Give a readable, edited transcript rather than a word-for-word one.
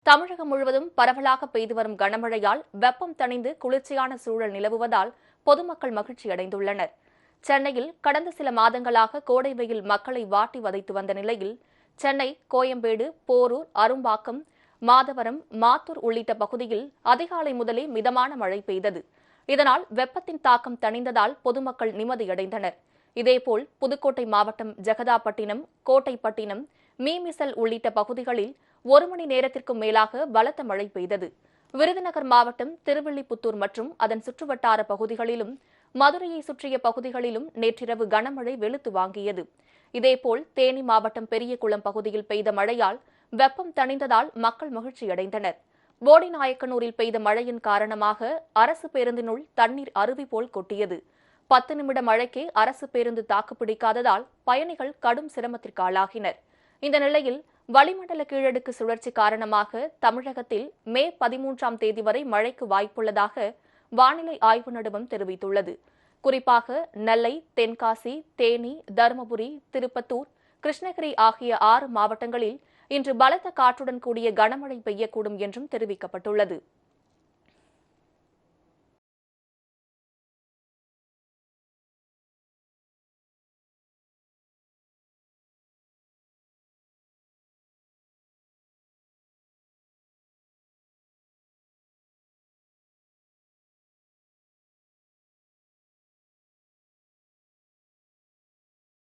தமிழகம் முழுவதும் பரவலாக பெய்து வரும் கனமழையால் வெப்பம் தணிந்து குளிர்ச்சியான சூழல் நிலவுவதால் பொதுமக்கள் மகிழ்ச்சியடைந்துள்ளனர். சென்னையில் கடந்த சில மாதங்களாக கோடை வெயில் மக்களை வாட்டி வதைத்து வந்த நிலையில் சென்னை, கோயம்பேடு, போரூர், அரும்பாக்கம், மாதவரம், மாத்தூர் உள்ளிட்ட பகுதியில் அதிகாலை முதலே மிதமான மழை பெய்தது. இதனால் வெப்பத்தின் தாக்கம் தணிந்ததால் பொதுமக்கள் நிம்மதியடைந்தனர். இதேபோல் புதுக்கோட்டை மாவட்டம் ஜெகதாப்பட்டினம், கோட்டைப்பட்டினம், மீமிசல் உள்ளிட்ட பகுதிகளில் 1 மணி நேரத்திற்கும் மேலாக பலத்த மழை பெய்தது. விருதுநகர் மாவட்டம் திருவில்லிபுத்தூர் மற்றும் அதன் சுற்றுவட்டார பகுதிகளிலும், மதுரையை சுற்றிய பகுதிகளிலும் நேற்றிரவு கனமழை வெளுத்து வாங்கியது. இதேபோல் தேனி மாவட்டம் பெரியகுளம் பகுதியில் பெய்த மழையால் வெப்பம் தணிந்ததால் மக்கள் மகிழ்ச்சியடைந்தனர். போடிநாயக்கனூரில் பெய்த மழையின் காரணமாக அரசு பேருந்தினுள் தண்ணீர் அருவி போல் கொட்டியது. 10 நிமிட மழைக்கே அரசு பேருந்து தாக்குப்பிடிக்காததால் பயணிகள் கடும் சிரமத்திற்கு ஆளாகினர். இந்த நிலையில் வளிமண்டல கீழடுக்கு சுழற்சி காரணமாக தமிழகத்தில் மே 13ஆம் தேதி வரை மழைக்கு வாய்ப்புள்ளதாக வானிலை ஆய்வு நடுவம் தெரிவித்துள்ளது. குறிப்பாக நெல்லை, தென்காசி, தேனி, தருமபுரி, திருப்பத்தூர், கிருஷ்ணகிரி ஆகிய 6 மாவட்டங்களில் இன்று பலத்த காற்றுடன் கூடிய கனமழை பெய்யக்கூடும் என்றும் தெரிவிக்கப்பட்டுள்ளது.